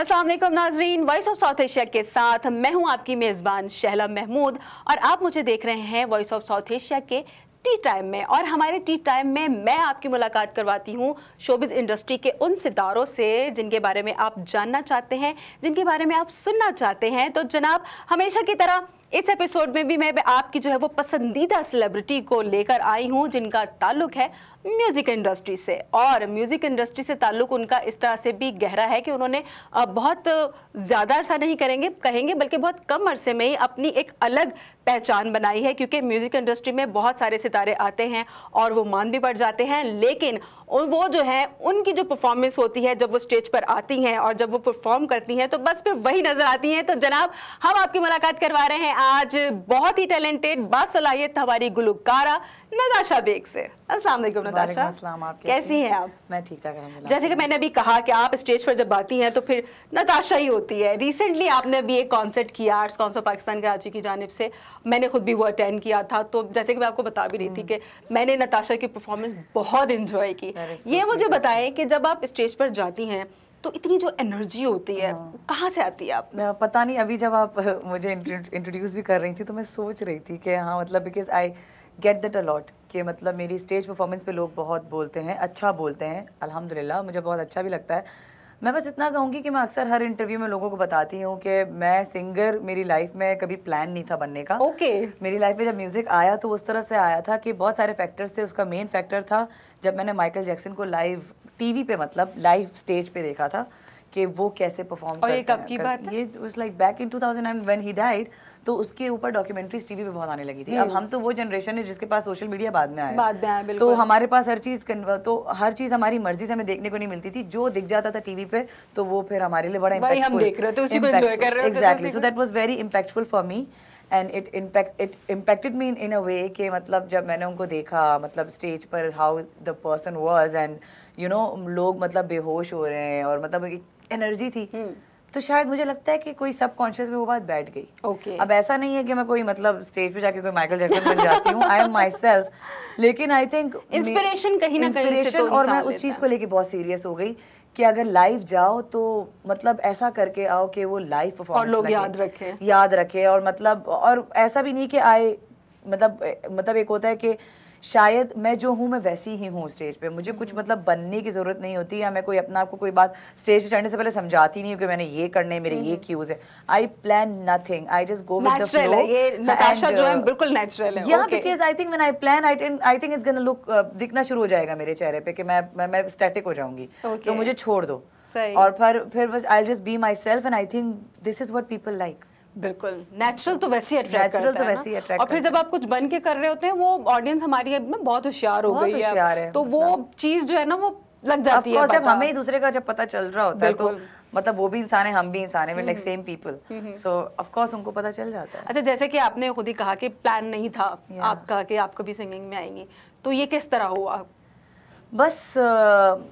अस्सलाम वालेकुम नाजरीन, वॉइस ऑफ साउथ एशिया के साथ मैं हूं आपकी मेज़बान शहला महमूद और आप मुझे देख रहे हैं वॉइस ऑफ साउथ एशिया के टी टाइम में। और हमारे टी टाइम में मैं आपकी मुलाकात करवाती हूं शोबिज़ इंडस्ट्री के उन सितारों से जिनके बारे में आप जानना चाहते हैं, जिनके बारे में आप सुनना चाहते हैं। तो जनाब, हमेशा की तरह इस एपिसोड में भी मैं आपकी जो है वो पसंदीदा सेलिब्रिटी को लेकर आई हूं जिनका ताल्लुक है म्यूज़िक इंडस्ट्री से। और म्यूज़िक इंडस्ट्री से ताल्लुक उनका इस तरह से भी गहरा है कि उन्होंने बहुत ज़्यादा अरसा नहीं कहेंगे बल्कि बहुत कम अरसे में ही अपनी एक अलग पहचान बनाई है। क्योंकि म्यूज़िक इंडस्ट्री में बहुत सारे सितारे आते हैं और वो मान भी पड़ जाते हैं, लेकिन वो जो है उनकी जो परफॉर्मेंस होती है जब वो स्टेज पर आती हैं और जब वो परफॉर्म करती हैं तो बस फिर वही नज़र आती हैं। तो जनाब, हम आपकी मुलाकात करवा रहे हैं आज बहुत ही टैलेंटेड बासलाहियत हमारी गुलकारा नताशा बेग से। अस्सलाम वालेकुम नताशा, आप कैसी हैं आप? मैं ठीक ठाक हूं। जैसे कि मैंने अभी कहा कि आप स्टेज पर जब आती हैं तो फिर नताशा ही होती है। रिसेंटली आपने अभी एक कॉन्सर्ट किया आर्ट्स काउंसिल पाकिस्तान कराची की जानिब से, मैंने खुद भी वो अटेंड किया था। तो जैसे कि मैं आपको बता भी रही थी कि मैंने नताशा की परफॉर्मेंस बहुत इंजॉय की। ये मुझे बताएं कि जब आप स्टेज पर जाती हैं तो इतनी जो एनर्जी होती है कहाँ से आती है? आप पता नहीं, अभी जब आप मुझे इंट्रोड्यूस भी कर रही थी तो मैं सोच रही थी कि हाँ, मतलब because I get that allot कि मतलब मेरी स्टेज परफॉर्मेंस पे लोग बहुत बोलते हैं, अच्छा बोलते हैं, अल्हम्दुलिल्लाह मुझे बहुत अच्छा भी लगता है। मैं बस इतना कहूँगी कि मैं अक्सर हर इंटरव्यू में लोगों को बताती हूँ कि मैं सिंगर मेरी लाइफ में कभी प्लान नहीं था बनने का। मेरी लाइफ में जब म्यूज़िक आया तो उस तरह से आया था कि बहुत सारे फैक्टर्स थे। उसका मेन फैक्टर था जब मैंने माइकल जैक्सन को लाइव टीवी पे, मतलब लाइव स्टेज पे देखा था कि वो कैसे परफॉर्म करते हैं। और ये कब की बात है? ये was like back in 2000 when he died. तो उसके ऊपर डॉक्यूमेंट्रीज टीवी पे बहुत आने लगी थी। अब हम तो वो जनरेशन है जिसके पास सोशल मीडिया बाद में आया, तो हमारे पास हर चीज़ हमारी मर्जी से हमें देखने को नहीं मिलती थी। जो दिख जाता था टीवी पे तो वो फिर हमारे लिए बड़ा इम्पैक्टफुल, हम देख रहे थे, उसी को एंजॉय कर रहे थे। Exactly, so that was very impactful for me and it impacted me in a way कि मतलब जब मैंने उनको देखा, मतलब स्टेज पर how the person was and you know लोग मतलब बेहोश हो रहे हैं और मतलब एक एनर्जी थी। तो शायद मुझे लगता है कि कोई सबकॉन्शियस में वो बात बैठ गई। अब ऐसा नहीं है कि मैं कोई मतलब स्टेज पे जाके कोई माइकल जैक्सन बन जाती हूँ, आई एम माई सेल्फ, लेकिन आई थिंक इंस्पिरेशन कहीं ना कहीं से तो और मैं उस चीज़ को लेके बहुत सीरियस हो गई कि अगर लाइव जाओ तो मतलब ऐसा करके आओ कि वो लाइव परफॉर्मेंस और लोग याद रखें और मतलब और ऐसा भी नहीं कि आए मतलब एक होता है कि शायद मैं जो हूँ मैं वैसी ही हूँ स्टेज पे, मुझे कुछ मतलब बनने की जरूरत नहीं होती, या मैं कोई अपना आपको कोई बात स्टेज पे चढ़ने से पहले समझाती नहीं हूँ कि मैंने ये करने हैं, मेरे ये क्यूज है। I plan nothing, I just go with the flow. ये नताशा जो है बिल्कुल नेचुरल है। या because I think when I plan I think it's gonna look दिखना शुरू हो जाएगा मेरे चेहरे पे कि मैं स्टैटिक हो जाऊंगी। तो मुझे छोड़ दो और फिर I just be my self and I think this is what people like. बिल्कुल नेचुरल तो वैसे ही अट्रैक्ट करता है। और फिर जब आप कुछ बन के कर रहे होते हैं वो ऑडियंस हमारी में बहुत होशियार हो गई है, तो वो चीज जो है ना वो लग जाती है। जब हमें ही दूसरे का जब पता चल रहा होता है तो मतलब वो भी इंसान है, हम भी इंसान है, we like same people, so of course उनको पता चल जाता है। अच्छा, जैसे कि आपने खुद ही कहा कि प्लान नहीं था आपका कि आप कभी सिंगिंग में आएंगी, तो ये किस तरह हुआ? बस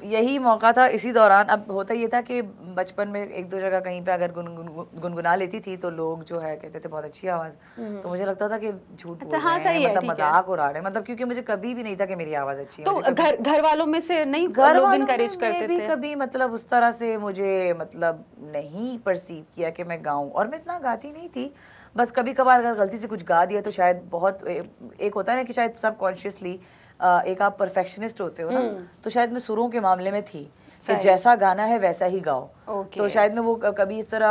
यही मौका था इसी दौरान। अब होता ये था कि बचपन में एक दो जगह कहीं पे अगर गुनगुना लेती थी तो लोग जो है कहते थे बहुत अच्छी आवाज़, तो मुझे लगता था कि झूठ बोल रहे हैं, मतलब मजाक उड़ा रहे हैं, मतलब क्योंकि मुझे कभी भी नहीं था कि मेरी आवाज़ अच्छी है। तो घर वालों में से नहीं लोग इनकरेज करते थे? कभी मतलब उस तरह से मुझे मतलब नहीं परसीव किया कि मैं गाऊँ, और मैं इतना गाती नहीं थी। बस कभी कभार अगर गलती से कुछ गा दिया तो शायद बहुत एक होता है ना कि शायद सबकॉन्शियसली एक आप परफेक्शनिस्ट होते हो ना, तो शायद मैं सुरों के मामले में थी कि जैसा गाना है वैसा ही गाओ। तो शायद मैं वो कभी इस तरह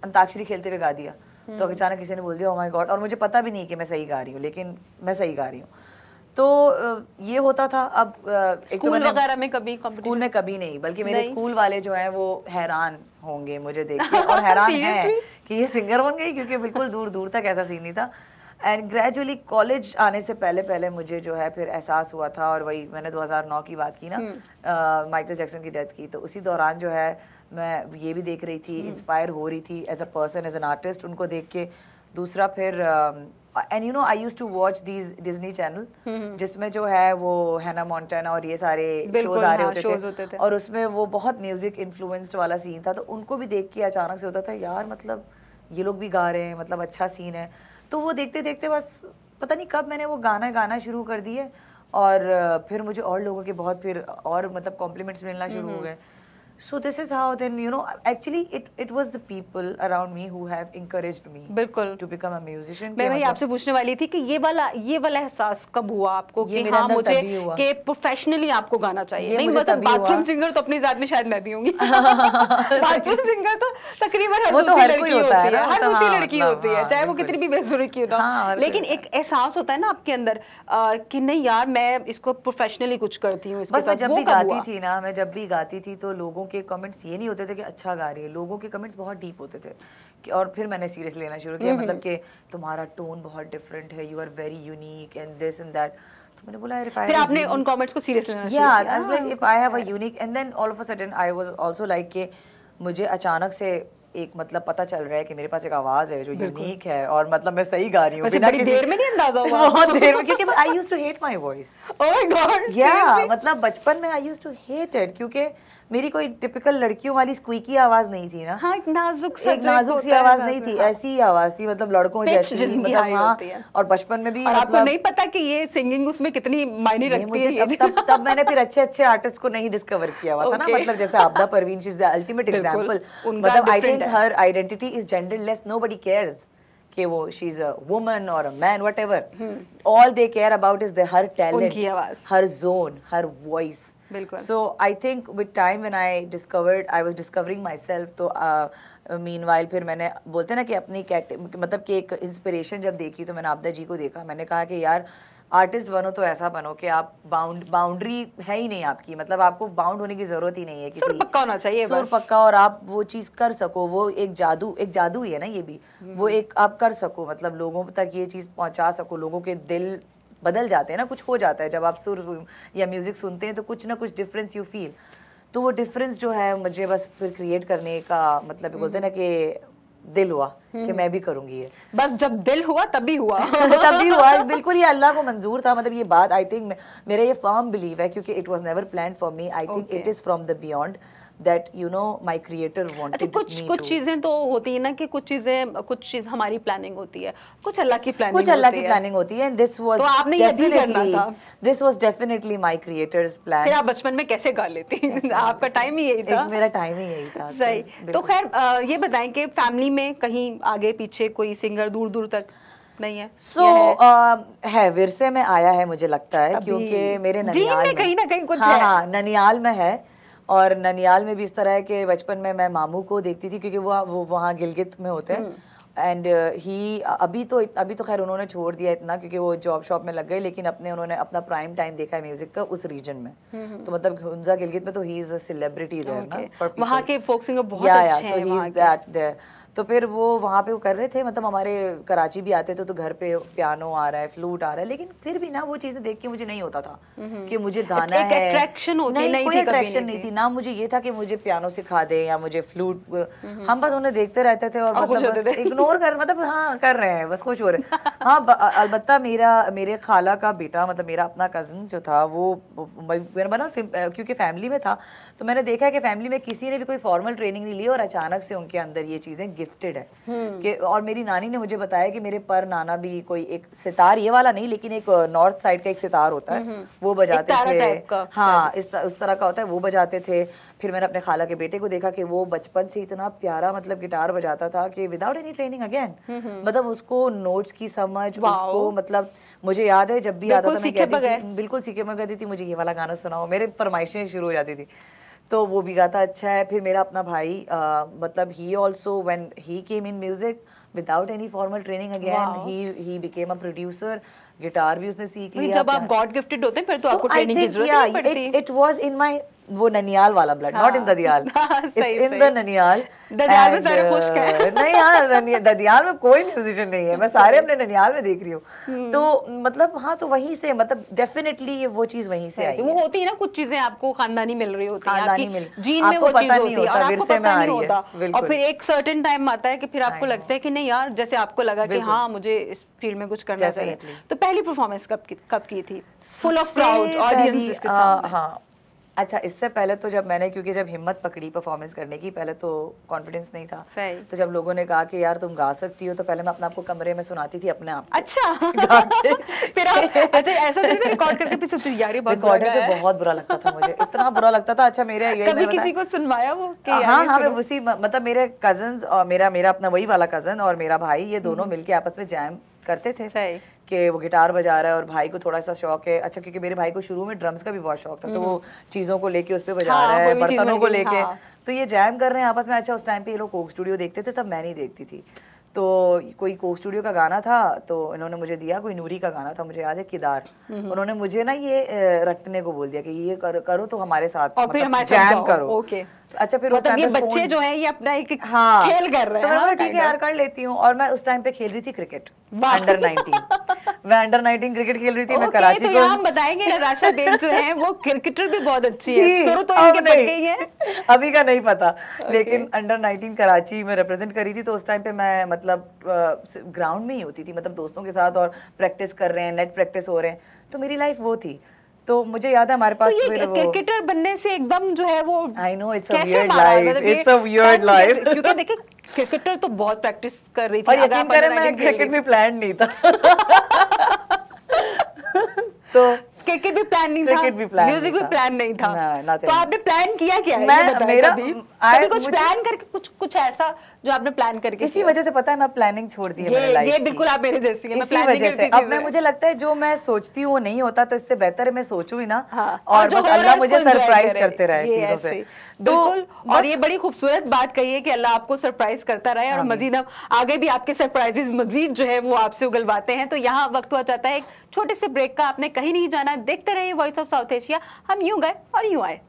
अंताक्षरी खेलते हुए गा दिया तो अचानक किसी ने बोल दिया ओह माय गॉड, और मुझे पता भी नहीं कि मैं सही गा रही हूँ, लेकिन मैं सही गा रही हूँ। तो ये होता था। अब स्कूल वगैरह में कभी स्कूल में कभी नहीं, बल्कि मेरे स्कूल वाले जो हैं वो हैरान होंगे मुझे देख के और हैरान हैं कि ये सिंगर बन गई, क्योंकि बिल्कुल दूर दूर तक ऐसा सीन नहीं था। एंड ग्रेजुअली कॉलेज आने से पहले मुझे जो है फिर एहसास हुआ था, और वही मैंने 2009 की बात की ना, माइकल जैक्सन की डेथ की, तो उसी दौरान जो है मैं ये भी देख रही थी, इंस्पायर हो रही थी as a person, as an artist, उनको देख के। दूसरा फिर and you know I used to watch these Disney channel, जिसमें जो है वो हैना मोंटाना और ये सारे शोज आ रहे होते थे, और उसमें वो बहुत म्यूजिक इन्फ्लुएंस्ड वाला सीन था। तो उनको भी देख के अचानक से होता था यार मतलब ये लोग भी गा रहे हैं, मतलब अच्छा सीन है। तो वो देखते देखते बस पता नहीं कब मैंने वो गाना शुरू कर दिए, और फिर मुझे और लोगों के बहुत फिर और मतलब कॉम्प्लीमेंट्स मिलना शुरू हो गए। So this is how then, you know, actually it was the people around me who have encouraged me बिल्कुल to become a musician. मैं वही आपसे पूछने वाली थी कि ये वाला एहसास कब हुआ आपको कि हाँ मुझे कि प्रोफेशनली आपको गाना चाहिए? नहीं मतलब बाथरूम सिंगर तो अपनी जात में शायद मैं भी होंगी बाथरूम सिंगर तो तकरीबन हर दूसरी लड़की होती है, हर दूसरी लड़की होती है, चाहे वो कितनी भी बेसुरी क्यों ना हो, लेकिन एक एहसास होता है ना आपके अंदर कि नहीं यार मैं इसको प्रोफेशनली कुछ करती हूँ इसके साथ। जब भी गाती थी ना, मैं जब भी गाती थी तो लोगों के कमेंट्स ये नहीं होते थे कि अच्छा गा रही है, लोगों के कमेंट्स बहुत डीप होते थे और फिर मैंने सीरियस लेना शुरू किया, मतलब कि तुम्हारा टोन बहुत डिफरेंट है, you are very unique and this and that. तो मैंने बोला फिर आपने उन कमेंट्स को सीरियस लेना शुरू किया? I was like if I have a unique and then all of a sudden I was also like कि मुझे अचानक से एक मतलब पता चल रहा है कि मेरे पास एक आवाज है जो यूनिक है और मतलब मैं सही गा रही हूँ बिना किसी देर में नहीं अंदाजा हुआ बहुत देर में, क्योंकि I used to hate my voice. Oh my god या मतलब बचपन में I used to hate it क्योंकि मेरी कोई टिपिकल लड़कियों वाली स्क्वीकी आवाज नहीं थी ना। हाँ, एक नाजुक सी आवाज नहीं थी, ऐसी आवाज थी मतलब लड़कों जैसी, मतलब हाँ। और बचपन में भी और आपको नहीं पता कि ये सिंगिंग उसमें कितनी मायने रखती है। तब मैंने फिर अच्छे आर्टिस्ट को नहीं डिस्कवर किया हुआ था ना, मतलब जैसे Abida Parveen, she is the ultimate example. मतलब I think her identity is genderless, nobody cares कि वो शी इज अ वुमन और a man, whatever, all they care about is her talent, her zone, her voice. So I think with time when I was discovering myself, तो meanwhile फिर मैंने बोलते ना कि अपनी मतलब कि एक इंस्पिरेशन जब देखी तो मैंने आबदा जी को देखा, मैंने कहा कि यार आर्टिस्ट बनो तो ऐसा बनो कि आप बाउंड्री है ही नहीं आपकी, मतलब आपको बाउंड होने की जरूरत ही नहीं है, सुर पक्का होना चाहिए, सुर पक्का, और आप वो चीज कर सको, वो एक जादू ही है ना ये भी, वो एक आप कर सको, मतलब लोगों तक ये चीज पहुंचा सको, लोगों के दिल बदल जाते हैं ना, कुछ हो जाता है जब आप सुर या म्यूजिक सुनते हैं तो कुछ ना कुछ डिफरेंस यू फील। तो वो डिफरेंस जो है मुझे बस फिर क्रिएट करने का मतलब बोलते हैं ना कि दिल हुआ कि मैं भी करूंगी ये। बस जब दिल हुआ तभी हुआ तभी हुआ, बिल्कुल ये अल्लाह को मंजूर था, मतलब ये बात आई थिंक मेरा ये फर्म बिलीव है क्योंकि it was never planned for me, I think it is from the beyond that you know my creator wanted कुछ चीजें तो होती है ना कि कुछ चीज हमारी प्लानिंग होती है, कुछ अल्लाह की प्लानिंग होती है, and this was तो आपने ये भी करना था, this was definitely my creator's plan। फिर आप बचपन में कैसे गा लेती आपका टाइम ही यही था, मेरा टाइम ही यही था। सही। तो खैर ये बताएं कि फैमिली में कहीं आगे पीछे कोई सिंगर दूर तक नहीं है? है विरसे में आया है मुझे लगता है, क्योंकि मेरे ननियाल में कहीं ना कहीं कुछ है। हाँ, ननियाल में है, और ननियाल में भी इस तरह है कि बचपन में मैं मामू को देखती थी क्योंकि वो वहाँ गिलगित में होते हैं, एंड ही अभी तो खैर उन्होंने छोड़ दिया इतना क्योंकि वो जॉब शॉप में लग गए, लेकिन उन्होंने अपना प्राइम टाइम देखा है म्यूजिक का उस रीजन में। तो मतलब हुंजा गिलगित में तो he is a celebrity there ना, वहाँ के फोक सिंगर बहुत अच्छे हैं, so he is that there. तो फिर वो वहाँ पे वो कर रहे थे, मतलब हमारे कराची भी आते थे तो घर पे पियानो आ रहा है, फ्लूट आ रहा है, लेकिन फिर भी ना वो चीजें देख के मुझे नहीं होता था कि मुझे गाना है, अट्रैक्शन होती नहीं, कोई अट्रैक्शन नहीं थी ना, मुझे ये था कि मुझे पियानो सिखा दे या मुझे फ्लूट, हम बस उन्हें देखते रहते थे और मतलब इग्नोर कर, मतलब हाँ कर रहे हैं बस, खुश हो रहे हैं। हाँ अलबत्ता मेरे खाला का बेटा, मतलब मेरा अपना कजन जो था वो मेरा बना क्योंकि फैमिली में था, तो मैंने देखा है कि फैमिली में किसी ने भी कोई फॉर्मल ट्रेनिंग नहीं ली और अचानक से उनके अंदर ये चीजें गिफ्टेड है कि, और मेरी नानी ने मुझे बताया कि मेरे पर नाना भी कोई एक सितार, ये वाला नहीं लेकिन एक नॉर्थ साइड का एक सितार होता है वो बजाते थे, हाँ उस तरह का होता है, वो बजाते थे। फिर मैंने अपने खाला के बेटे को देखा कि वो बचपन से इतना प्यारा मतलब गिटार बजाता था कि विदाउट एनी ट्रेनिंग अगेन, मतलब उसको नोट्स की समझ, उसको मतलब मुझे याद है जब भी आता था मैं कहती थी, बिल्कुल सीखे मैं कहती थी मुझे ये वाला गाना सुनाओ, मेरे फरमाइशें शुरू हो जाती थी, तो वो भी गाता अच्छा है। फिर मेरा अपना भाई मतलब he also when he came in music without any formal training again he became a producer, guitar भी उसने सीख लिया। जब आप गॉड गिफ्टेड होते हैं फिर तो आपको ट्रेनिंग की जरूरत नहीं पड़ती। इट वाज इन माय वो ननियाल वाला ब्लड, नॉट इन ददियाल, इट्स इन द ननियाल। ददियाल में सारे खुश्क हैं। नहीं यार, ददियाल में कोई म्यूजिशियन नहीं है, मैं सारे अपने ननियाल में देख रही हूँ। तो मतलब हाँ, तो वहीं से मतलब डेफिनेटली ये वो चीज वहीं से आई। वो होती है ना, कुछ चीजें आपको खानदानी मिल रही होती है, आपकी जीन में वो चीज होती है और आपको पता नहीं होता, और फिर एक सर्टेन टाइम आता है कि फिर आपको लगता है कि नहीं यार, जैसे आपको लगा कि हाँ मुझे इस फील्ड में कुछ करना चाहिए। तो पहली परफॉर्मेंस कब की थी? फुल ऑफ क्राउड ऑडियंस के सामने? हाँ, अच्छा, इससे पहले तो जब मैंने, क्योंकि जब हिम्मत पकड़ी परफॉर्मेंस करने की, पहले तो कॉन्फिडेंस नहीं था। सही। तो जब लोगों ने कहा कि यार तुम गा सकती हो, तो पहले मैं अपने आप को कमरे में सुनाती थी अपने आप। अच्छा। फिर आप अच्छा ऐसा नहीं रिकॉर्ड करके भी सुनती यार, ये बहुत रिकॉर्डर पे बहुत बुरा लगता था मुझे, इतना बुरा लगता था। अच्छा मेरे कभी किसी को सुनवाया वो कि हाँ हाँ, मैं उसी मतलब मेरे कजन्स और मेरा अपना वही वाला कजन और मेरा भाई, ये दोनों मिलके आपस में जैम करते थे कि वो गिटार बजा रहा है और भाई को थोड़ा सा शौक है। अच्छा, क्योंकि मेरे भाई को शुरू में ड्रम्स का भी बहुत शौक था, तो वो चीजों को लेके उस पे बजा रहा है, बर्तनों को लेके, तो ये जैम कर रहे हैं आपस में। अच्छा, उस टाइम पे ये लोग कोक स्टूडियो देखते थे, तब मैं नहीं देखती थी। तो कोई कोक स्टूडियो का गाना था, तो इन्होंने मुझे दिया, कोई नूरी का गाना था, मुझे याद है, किदार। उन्होंने मुझे ना ये रटने को बोल दिया कि ये करो तो हमारे साथ और फिर हमारे जैम करो। ओके। अच्छा, फिर मतलब ये बच्चे जो हैं ये अपना एक खेल कर रहे हैं। तो ठीक है यार, कर लेती हूँ। और मैं उस टाइम पे खेल रही थी क्रिकेट, अंडर 19। मैं अंडर 19 क्रिकेट खेल रही थी। मैं कराची को हम बताएंगे नताशा बेग जो है वो क्रिकेटर भी बहुत अच्छी है, शुरू तो इनके पट गई है, अभी का नहीं पता, लेकिन अंडर 19 कराची में रिप्रेजेंट करी थी। तो उस टाइम पे मैं मतलब ग्राउंड में ही होती थी, मतलब दोस्तों के साथ, और प्रैक्टिस कर रहे हैं, नेट प्रैक्टिस हो रहे हैं, तो मेरी लाइफ वो थी। तो मुझे याद है हमारे पास तो ये क्रिकेटर बनने से एकदम जो है वो I know it's a weird life, it's a weird life, क्योंकि देखिए क्रिकेटर तो बहुत प्रैक्टिस कर रही थी। और यकीन करें मैं क्रिकेट भी प्लान नहीं था। तो क्रिकेट भी प्लान नहीं था, म्यूजिक भी प्लान नहीं था, तो आपने प्लान किया क्या है? ये बताइए, कभी कुछ प्लान करके कुछ ऐसा जो आपने प्लान करके? इसी वजह से पता है मैं प्लानिंग छोड़ दी है मेरी लाइफ की। ये बिल्कुल आप मेरे जैसी हैं, मैं इसी वजह से अब मैं, मुझे लगता है जो मैं सोचती हूँ वो नहीं होता, तो इससे बेहतर है मैं सोचूं ही ना, और बस अल्लाह मुझे सरप्राइज करते रहे चीजों से। बिल्कुल, और ये बड़ी खूबसूरत बात कही है कि अल्लाह आपको सरप्राइज करता रहे, और मजीद हम आगे भी आपके सरप्राइजेस मजीद जो है वो आपसे उगलवाते हैं। तो यहाँ वक्त हुआ चाहता है एक छोटे से ब्रेक का, आपने कहीं नहीं जाना, देखते रहिए वॉइस ऑफ साउथ एशिया। हम यूं गए और यूं आए।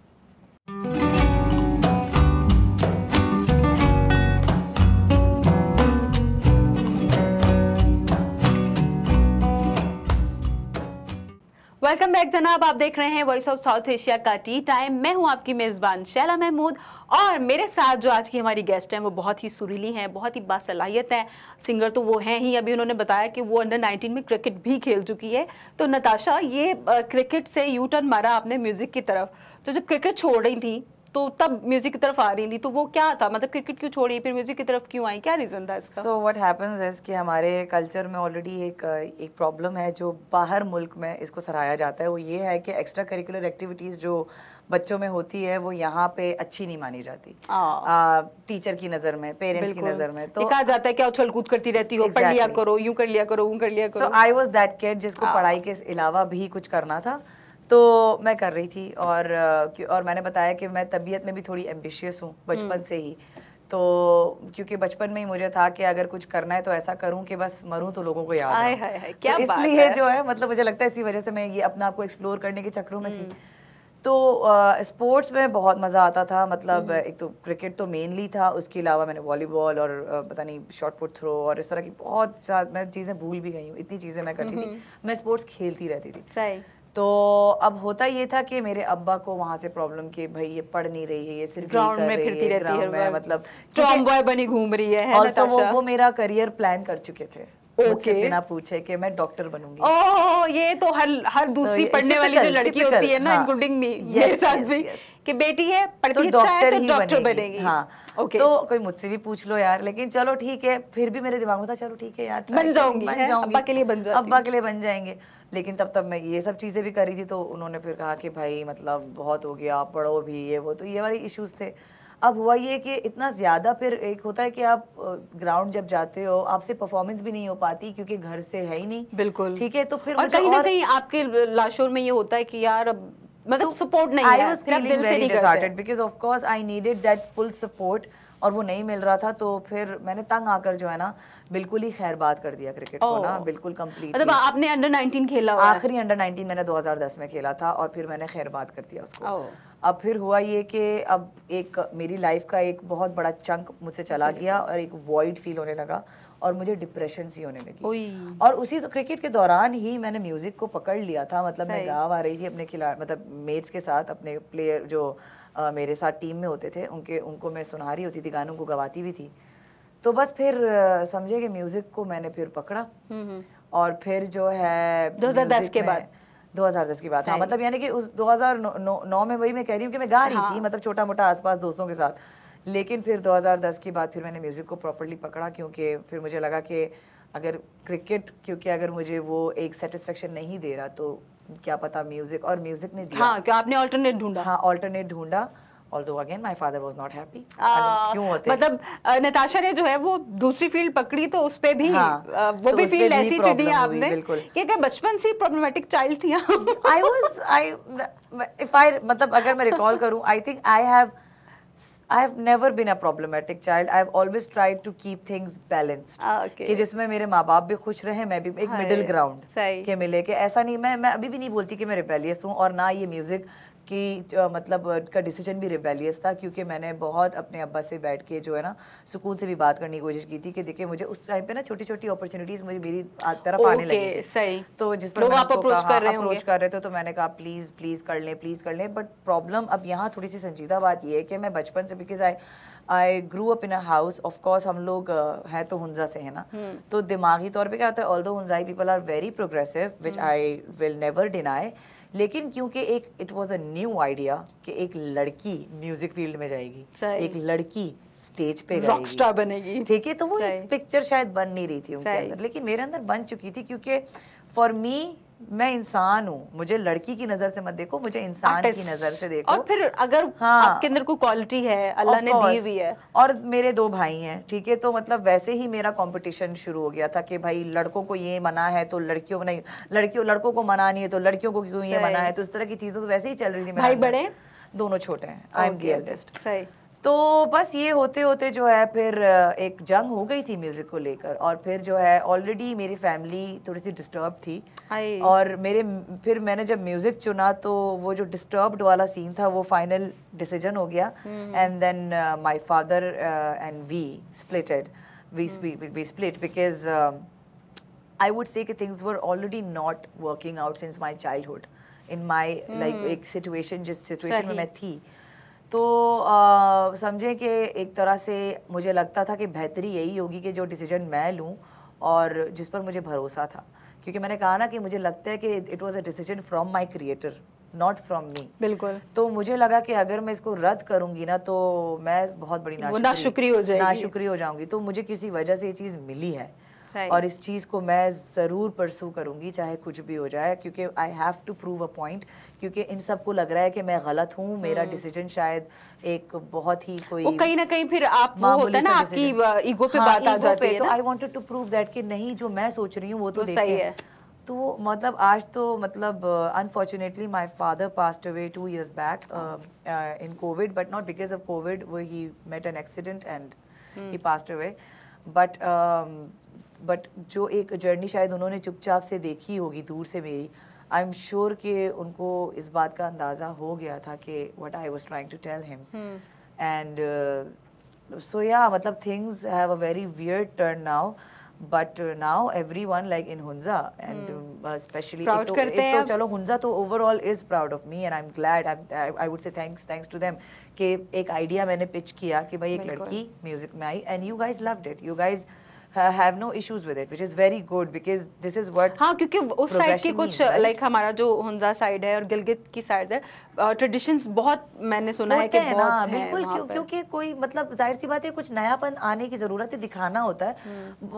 वेलकम बैक जनाब, आप देख रहे हैं वॉइस ऑफ साउथ एशिया का टी टाइम। मैं हूं आपकी मेज़बान शैला महमूद, और मेरे साथ जो आज की हमारी गेस्ट हैं वो बहुत ही सुरीली हैं, बहुत ही बासलाहियत हैं। सिंगर तो वो हैं ही, अभी उन्होंने बताया कि वो अंडर 19 में क्रिकेट भी खेल चुकी है। तो नताशा, ये क्रिकेट से यू टर्न मारा आपने म्यूज़िक की तरफ, तो जब क्रिकेट छोड़ रही थी तो तब म्यूजिक की तरफ आ रही थी, तो वो क्या था, मतलब क्रिकेट क्यों छोड़ी, फिर म्यूजिक की तरफ क्यों आई, क्या रीजन था इसका? सो व्हाट हैपेंस इज कि हमारे कल्चर में ऑलरेडी एक प्रॉब्लम है जो बाहर मुल्क में इसको सराहा जाता है। वो ये है कि एक्स्ट्रा करिकुलर एक्टिविटीज जो बच्चों में होती है वो यहाँ पे अच्छी नहीं मानी जाती, टीचर की नजर में, पेरेंट्स की नजर में। तो कहा जाता है क्या उछल कूद करती रहती हो, पढ़ लिया करो, यूं कर लिया करो, ऊं कर लिया करो। सो आई वाज दैट किड जिसको पढ़ाई के अलावा भी कुछ करना था, तो मैं कर रही थी। और मैंने बताया कि मैं तबीयत में भी थोड़ी एम्बिशियस हूँ बचपन से ही, तो क्योंकि बचपन में ही मुझे था कि अगर कुछ करना है तो ऐसा करूं कि बस मरूं तो लोगों को याद आए। क्या तो इसलिए जो है, मतलब मुझे लगता है इसी वजह से मैं ये अपने आप को एक्सप्लोर करने के चक्करों में थी। तो स्पोर्ट्स में बहुत मज़ा आता था, मतलब एक तो क्रिकेट तो मेनली था, उसके अलावा मैंने वॉलीबॉल और पता नहीं शॉर्ट पुट थ्रो और इस तरह की बहुत मैं चीज़ें भूल भी गई हूँ, इतनी चीज़ें मैं करती थी। मैं स्पोर्ट्स खेलती रहती थी। तो अब होता ये था कि मेरे अब्बा को वहाँ से प्रॉब्लम कि भाई ये पढ़ नहीं रही है, ये सिर्फ ग्राउंड में फिरती रहती है, मतलब टॉम बॉय बनी घूम रही है। वो मेरा करियर प्लान कर चुके थे मुझसे बिना पूछे कि मैं डॉक्टर बनूंगी। ओह, ये तो हर दूसरी पढ़ने वाली जो लड़की होती है ना, इंक्लूडिंग मी, मेरे साथ भी, कि बेटी है पढ़ती अच्छा है तो डॉक्टर बनेगी। हाँ, तो कोई मुझसे भी पूछ लो यार, लेकिन चलो ठीक है, फिर भी मेरे दिमाग में था चलो ठीक है यार, बन जाऊंगी, अब्बा के लिए बन जाऊंगी, अब्बा के लिए बन जाएंगे। लेकिन तब मैं ये सब चीज़ें भी कर रही थी, तो उन्होंने फिर कहा कि भाई मतलब बहुत हो गया, पढ़ो भी, ये वो, तो ये वाले इश्यूज थे। अब हुआ ये कि इतना ज़्यादा, फिर एक होता है कि आप ग्राउंड जब जाते हो आपसे परफॉर्मेंस भी नहीं हो पाती क्योंकि घर से है ही नहीं, बिल्कुल ठीक है। तो फिर और कहीं ना कहीं आपके लाशोर में ये होता है कि यार अब मतलब सपोर्ट नहीं है, I was feeling very disheartened because of course I needed that full support, और वो नहीं मिल रहा था। तो फिर मैंने तंग आकर जो है ना बिल्कुल ही खैरबाद कर दिया क्रिकेट को ना, बिल्कुल कंप्लीट। मतलब आपने अंडर 19 खेला? आखिरी अंडर 19 मैंने 2010 में खेला था, और फिर मैंने खैरबाद कर दिया उसको। अब फिर हुआ ये कि अब एक मेरी लाइफ का एक बहुत बड़ा चंक मुझसे चला गया, और एक वॉइड फील होने लगा, और मुझे डिप्रेशन सी होने लगी। और उसी तो क्रिकेट के दौरान ही मैंने म्यूजिक को पकड़ लिया था, मतलब मैं गाँव आ रही थी अपने मतलब मेट्स के साथ, अपने प्लेयर जो मेरे साथ टीम में होते थे उनको मैं सुना रही होती थी, गानों को गवाती भी थी। तो बस फिर समझे कि म्यूजिक को मैंने फिर पकड़ा, और फिर जो है 2010 के बाद 2010 की बात, हाँ, मतलब यानी कि उस 2009 में, वही मैं कह रही हूँ कि मैं गा रही थी, मतलब छोटा मोटा आसपास दोस्तों के साथ। लेकिन फिर 2010 की बाद फिर मैंने म्यूज़िक को प्रॉपर्ली पकड़ा, क्योंकि फिर मुझे लगा कि अगर क्रिकेट, क्योंकि अगर मुझे वो एक सेटिस्फेक्शन नहीं दे रहा तो क्या पता म्यूज़िक, और म्यूज़िक ने दिया। हाँ, क्या आपने अल्टरनेट ढूंढा? हाँ, अल्टरनेट ढूंढा। Although again my father was not happy. क्यों होते? मतलब नताशा ने जो है वो दूसरी फील्ड पकड़ी तो उस पे भी वो तो भी फील्ड ऐसी चुनी आपने कि क्या बचपन से प्रॉब्लमेटिक चाइल्ड थी आप? मतलब अगर मैं रिकॉल करूं, I think I have never been a problematic child. I have always tried to keep things balanced. कि जिसमें मेरे माँ बाप भी खुश रहे, मैं भी एक मिडिल ग्राउंड के मिले, कि ऐसा नहीं, मैं अभी भी नहीं बोलती कि मैं रिबेलियस हूँ, और ना ये म्यूजिक कि मतलब का डिसीजन भी रिबेलियस था, क्योंकि मैंने बहुत अपने अब्बा से बैठ के जो है ना सुकून से भी बात करने की कोशिश की थी कि देखिए मुझे उस टाइम पे ना छोटी छोटी अपॉर्चुनिटीज मुझे मेरी तरफ आने लगी थी। सही। तो जिस पर आप अप्रोच कर रहे थे तो मैंने कहा प्लीज कर लें। बट प्रॉब्लम अब यहाँ थोड़ी सी संजीदा बात ये है कि मैं बचपन से, because I grew up in a house, of course हम लोग हैं तो हुंजा से है ना, तो दिमागी तौर पे क्या होता है, although Hunzai people are very progressive, which I will never deny, लेकिन क्योंकि एक it was a new idea कि एक लड़की म्यूजिक फील्ड में जाएगी, एक लड़की स्टेज पे रॉक स्टार बनेगी, ठीक है, तो वो एक पिक्चर शायद बन नहीं रही थी उनके अंदर, लेकिन मेरे अंदर बन चुकी थी, क्योंकि फॉर मी मैं इंसान हूँ, मुझे लड़की की नजर से मत देखो, मुझे इंसान की नजर से देखो। और फिर अगर आपके अंदर कोई क्वालिटी है अल्लाह ने दी हुई है, और मेरे 2 भाई हैं, ठीक है, तो मतलब वैसे ही मेरा कंपटीशन शुरू हो गया था कि भाई लड़कों को ये मना है तो लड़कियों को नहीं, लड़कों को मना नहीं है तो लड़कियों को क्यों ये मना है, तो इस तरह की चीजों तो वैसे ही चल रही थी। भाई बड़े? दोनों छोटे हैं, आई एम द एल्डेस्ट। सही। तो बस ये होते होते जो है फिर एक जंग हो गई थी म्यूजिक को लेकर, और फिर जो है ऑलरेडी मेरी फैमिली थोड़ी सी डिस्टर्ब थी, और फिर मैंने जब म्यूजिक चुना तो वो जो डिस्टर्ब्ड वाला सीन था वो फाइनल डिसीजन हो गया, and then my father and we split because I would say कि things were already not working out since my childhood in my like एक सिचुएशन, जिस सिचुएशन में मैं थी, तो समझे कि एक तरह से मुझे लगता था कि बेहतरी यही होगी कि जो डिसीजन मैं लूँ और जिस पर मुझे भरोसा था, क्योंकि मैंने कहा ना कि मुझे लगता है कि it was a decision from my creator, not from me. बिल्कुल। तो मुझे लगा कि अगर मैं इसको रद्द करूंगी ना तो मैं बहुत बड़ी नाशुक्री हो जाऊंगी, तो मुझे किसी वजह से ये चीज़ मिली है, और इस चीज़ को मैं ज़रूर परसू करूंगी चाहे कुछ भी हो जाए, क्योंकि I have to prove a point, क्योंकि इन सबको लग रहा है कि मैं गलत हूँ, मेरा डिसीजन शायद एक बहुत ही कोई, वो कहीं ना कहीं फिर आप वो होता है ना आपकी ईगो पे बात आ जाती है, तो I wanted to prove that कि नहीं जो मैं सोच रही हूँ वो तो सही है। तो मतलब आज तो मतलब unfortunately my father passed away 2 years back in covid, but not because of covid, वो he met an accident and he passed away, but जो एक जर्नी शायद उन्होंने चुपचाप से देखी होगी दूर से मेरी, आई एम श्योर कि उनको इस बात का अंदाज़ा हो गया था कि what I was trying to tell him, and so या मतलब things have a very weird turn now, but now everyone like in Hunza and especially तो चलो Hunza तो overall is proud of me and I'm glad, I would say thanks to them कि एक idea मैंने pitch किया कि भाई एक लड़की म्यूजिक में आई and you guys loved it, you guys have no issues with it, which is very good because this is what हाँ, क्योंकि उस साइड के कुछ लाइक हमारा जो हुंजा साइड है और गिलगित की साइड है, ट्रेडिशंस बहुत मैंने सुना है कि बहुत हैं बिल्कुल, क्योंकि कोई मतलब जाहिर सी बात है कुछ नयापन आने की जरूरत है, दिखाना होता है,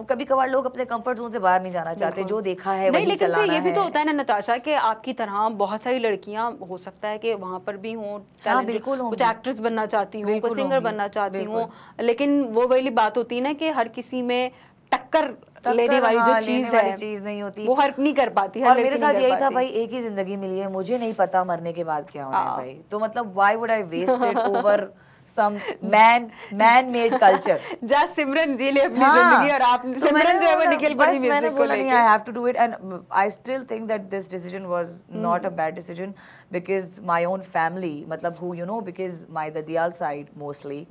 कभी कभार लोग अपने कंफर्ट जोन से बाहर नहीं जाना चाहते, जो देखा है वही चलाना है। ये भी तो होता है ना नताशा कि आपकी तरह बहुत सारी लड़कियां हो सकता है कि वहाँ पर भी हों, कुछ एक्ट्रेस बनना चाहती हूँ, कोई सिंगर बनना चाहती हूँ, लेकिन वो वाली बात होती है ना कि हर किसी में टक्कर लेने वाली जो चीज नहीं होती, वो हर नहीं कर पाती। और मेरे साथ यही था भाई, एक ही जिंदगी मिली है, मुझे नहीं पता मरने के बाद क्या होना है भाई, तो मतलब why would I waste it over some man-made culture। जा सिमरन जी ले अपनी जिंदगी, और आप सिमरन जो है वो निकल पड़ी म्यूजिक को लेके। I have to do it and I still think that this decision was not a bad decision because my own family, मतलब who you know, because my Dadiyal side mostly,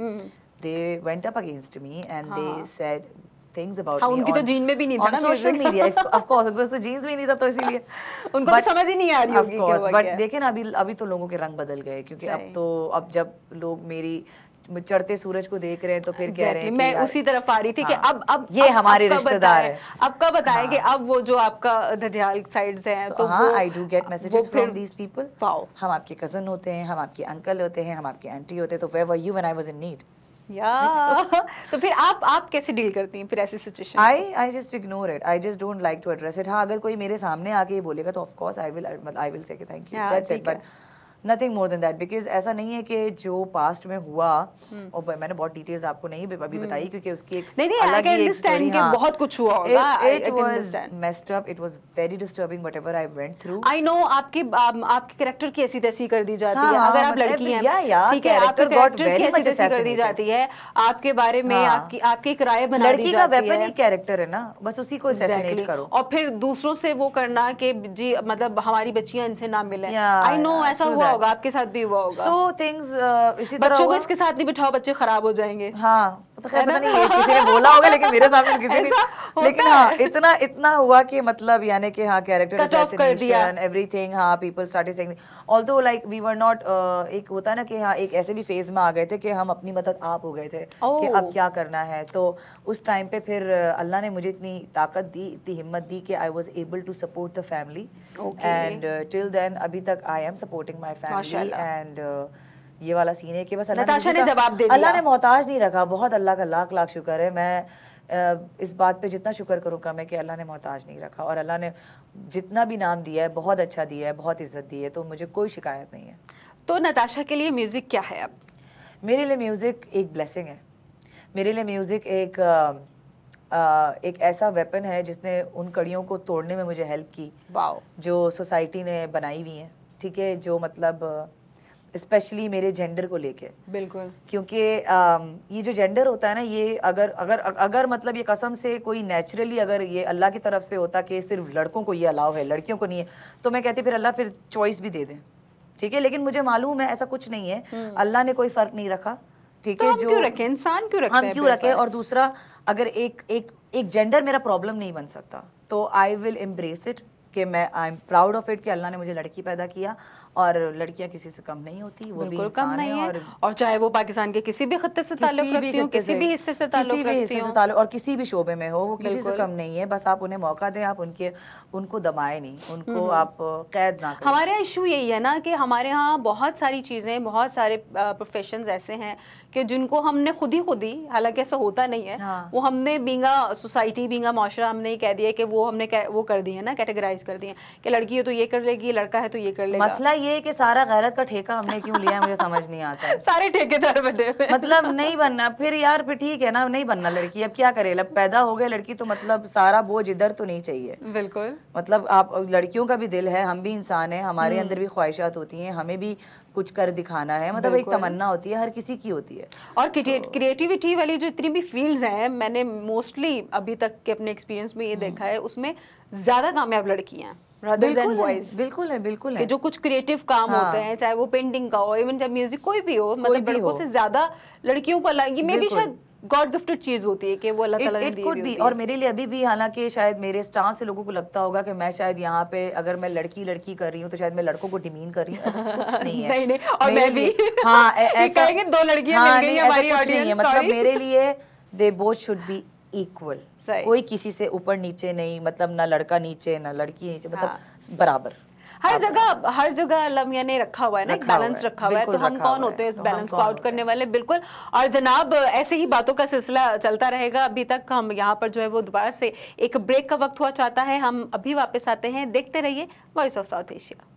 they went up against me and they said things about me उनकी तो gene में भी नहीं था ना social media, of course उनको तो जीन्स में नहीं था, तो इसीलिए उनको तो समझ ही नहीं आ रही होगी। बट देखें ना अभी तो लोगों के रंग बदल गए, क्योंकि अब जब लोग मेरी चढ़ते सूरज को देख रहे हैं तो फिर कह रहे हैं कि मैं उसी तरफ आ रही थी कि अब ये हमारे रिश्तेदार है। अब कब बताएं कि अब वो जो आपका दधियाल साइड से हैं तो हाँ, I do get messages from these people. हम आपके कजन होते हैं, हम आपके अंकल होते हैं, हम आपके आंटी होते हैं, तो where were you when I was in need? तो फिर आप कैसे डील करती हैं फिर ऐसी situation? I just ignore it, I just don't like to address it. हाँ, अगर कोई मेरे सामने आके ये बोलेगा तो of course I will say कि thank you, that's it, but nothing more than that, because ऐसा नहीं है कि जो पास्ट में हुआ, और मैंने बहुत डिटेल्स आपको नहीं अभी बताई क्योंकि उसकी एक अलग ही एक स्टोरी, हाँ, बहुत कुछ हुआ होगा। It was messed up, it was very disturbing whatever I went through. I know आपके कैरेक्टर की ऐसी तैसी कर दी जाती है, अगर आप लड़की हैं, ठीक है, आपके कैरेक्टर की ऐसी तैसी कर दी जाती है, आपके बारे में आपकी एक राय बना दी जाती है। लड़की का वेपन ही कैरेक्टर है ना, बस उसी को असैसिनेट करो, और फिर दूसरों से वो करना कि जी मतलब हमारी बच्चियां इनसे ना मिले। आई नो ऐसा हुआ होगा, आपके साथ भी हुआ होगा। So things इसी तरह बच्चों को इसके साथ नहीं बिठाओ, बच्चे खराब हो जाएंगे। हाँ, पता नहीं ये किसी ने बोला होगा, लेकिन मेरे सामने किसी ने, लेकिन हाँ इतना हुआ कि मतलब यानी कि हाँ कैरेक्टर असैसिनेशन एवरीथिंग, हाँ people started saying, although like we were not, एक होता है ना कि हाँ एक ऐसे भी फेज में आ गए थे कि हम अपनी मदद आप हो गए थे कि अब क्या करना है। तो उस टाइम पे फिर अल्लाह ने मुझे इतनी ताकत दी, इतनी हिम्मत दी कि I was able to support the family, and till then अभी तक I am supporting my family. And ये वाला सीन है कि बस नताशा ने जवाब दे दिया, अल्लाह ने मोहताज नहीं रखा। बहुत अल्लाह का लाख लाख शुक्र है, मैं इस बात पे जितना शुक्र करूँ कम है कि अल्लाह ने मोहताज नहीं रखा, और अल्लाह ने जितना भी नाम दिया है बहुत अच्छा दिया है, बहुत इज्जत दी है, तो मुझे कोई शिकायत नहीं है। तो नताशा के लिए म्यूजिक क्या है? अब मेरे लिए म्यूजिक एक ब्लेसिंग है, मेरे लिए म्यूजिक एक ऐसा वेपन है जिसने उन कड़ियों को तोड़ने में मुझे हेल्प की जो सोसाइटी ने बनाई हुई हैं, ठीक है, जो मतलब स्पेशली मेरे जेंडर को लेके। बिल्कुल, क्योंकि ये जो जेंडर होता है ना, ये अगर मतलब ये कसम से कोई नेचुरली अगर ये अल्लाह की तरफ से होता कि सिर्फ लड़कों को ये अलाउ है लड़कियों को नहीं है, तो मैं कहती फिर अल्लाह फिर चॉइस भी दे दें, ठीक है, लेकिन मुझे मालूम है ऐसा कुछ नहीं है, अल्लाह ने कोई फर्क नहीं रखा, ठीक है, जो क्यों रखे, इंसान क्यों रखते हैं, हम क्यों रखे। और दूसरा, अगर एक जेंडर मेरा प्रॉब्लम नहीं बन सकता, तो आई विल एम्ब्रेस इट कि मैं I am proud of it कि अल्लाह ने मुझे लड़की पैदा किया, और लड़कियां किसी से कम नहीं होती, वो भी कम नहीं है, और चाहे वो पाकिस्तान के किसी भी खत्ते से ताल्लुक रखती हो, किसी भी हिस्से से ताल्लुक रखती हो, और किसी भी शोबे में हो, वो किसी से कम नहीं है। बस आप उन्हें मौका दें, आप उनको दबाएं नहीं, उनको आप कैद ना करें। हमारा इशू यही है ना कि हमारे यहाँ बहुत सारी चीज़ें, बहुत सारे प्रोफेशंस ऐसे हैं कि जिनको हमने खुद ही, हालांकि ऐसा होता नहीं है, वो हमने बींगा सोसाइटी, बींगा माशरा, हमने कह दिया कि वो हमने वो कर दिए ना, कैटेगराइज कर दिए कि लड़की है तो ये कर लेगी, लड़का है तो ये कर लेगा। मसला ये है कि सारा गैरत का ठेका हमने क्यों लिया है, मुझे समझ नहीं आता है। सारे ठेकेदार बने हुए, मतलब नहीं बनना फिर यार, फिर ठीक है ना, नहीं बनना लड़की, अब क्या करे, पैदा हो गए लड़की तो मतलब सारा बोझ इधर तो नहीं चाहिए। बिल्कुल, मतलब आप लड़कियों का भी दिल है, हम भी इंसान हैं, हमारे अंदर भी ख्वाहिशात होती हैं, हमें भी कुछ कर दिखाना है, मतलब एक तमन्ना होती है, हर किसी की होती है। और क्रिएटिविटी वाली जो इतनी भी फील्ड्स हैं, मैंने मोस्टली अभी तक के अपने एक्सपीरियंस में ये देखा है, उसमें ज्यादा कामयाब लड़कियां हैं rather than boys। बिल्कुल है कि जो कुछ क्रिएटिव काम होते हैं, चाहे वो पेंटिंग का हो, इवन चाहे म्यूजिक, कोई भी हो, मतलब लड़कों से ज्यादा लड़कियों को ये मे भी शायद गॉड गिफ्टेड चीज होती है कि वो अल्लाह ताला ने दी हुई है। और मेरे लिए अभी भी, हालांकि शायद मेरे स्टांस से लोगों को लगता होगा कि मैं शायद यहाँ पे अगर मैं लड़की कर रही हूँ तो शायद मैं लड़कों को डिमीन कर रही हूँ, ऐसा कुछ नहीं है। नहीं, और मैं भी हाँ ऐसा कहेंगे, दो लड़कियां मिल गई हमारी ऑडियंस, मतलब मेरे लिए they both should be equal, कोई किसी से ऊपर नीचे नहीं, मतलब ना लड़का नीचे ना लड़की नीचे, मतलब बराबर। हर जगह अल्लाह मियां ने रखा हुआ है ना, एक बैलेंस रखा हुआ है, तो हम कौन होते हैं इस बैलेंस को आउट करने वाले। बिल्कुल, और जनाब ऐसे ही बातों का सिलसिला चलता रहेगा। अभी तक हम यहाँ पर जो है वो दोबारा से एक ब्रेक का वक्त हुआ चाहता है, हम अभी वापस आते हैं, देखते रहिए voice of south Asia.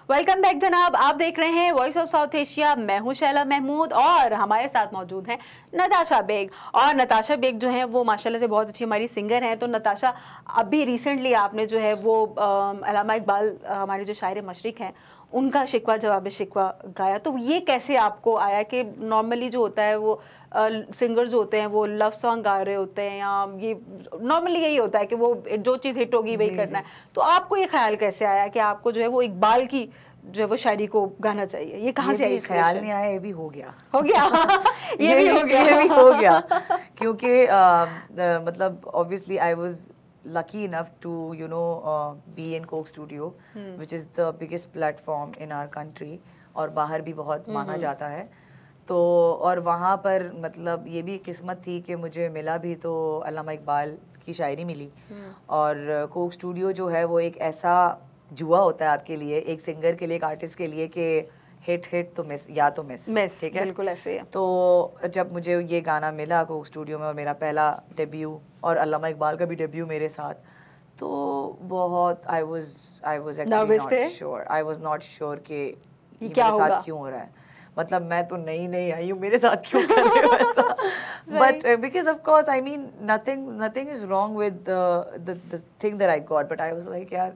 Welcome back जनाब, आप देख रहे हैं वॉइस ऑफ साउथ एशिया। मैं हूं शैला महमूद और हमारे साथ मौजूद हैं नताशा बेग। और नताशा बेग जो हैं वो माशाल्लाह से बहुत अच्छी हमारी सिंगर हैं। तो नताशा, अभी रिसेंटली आपने जो है वो अल्लामा इकबाल हमारे जो शायर मशरिक हैं उनका शिकवा जवाब शिकवा गाया, तो ये कैसे आपको आया कि नॉर्मली जो होता है वो सिंगर्स जो होते हैं वो लव सॉन्ग गा रहे होते हैं, या ये नॉर्मली यही होता है कि वो जो चीज़ हिट होगी वही करना है, तो आपको ये ख्याल कैसे आया कि आपको जो है वो इकबाल की जो वो शायरी को गाना चाहिए, ये कहाँ से आई? ख्याल नहीं आया, ये भी हो गया ये भी हो गया क्योंकि मतलब obviously I was lucky enough to be in Coke Studio, which is the biggest platform in our country और बाहर भी बहुत माना जाता है। तो और वहाँ पर मतलब ये भी किस्मत थी कि मुझे मिला भी तो अल्लामा इकबाल की शायरी मिली। और कोक स्टूडियो जो है वो एक ऐसा जुआ होता है आपके लिए, एक सिंगर के लिए, एक आर्टिस्ट के लिए कि हिट तो मिस या तो मिस, ठीक है, बिल्कुल ऐसे है। तो जब मुझे ये गाना मिला कोक स्टूडियो में और मेरा पहला डेब्यू और अल्लामा इकबाल का भी डेब्यू मेरे साथ, तो बहुत I was actually not sure कि ये क्या मेरे साथ क्यों हो रहा है। मतलब मैं तो नई आई हूँ, मेरे साथ क्यों कर रहे हो ऐसा? But because of course I mean nothing is wrong with the thing that I got, but I was like यार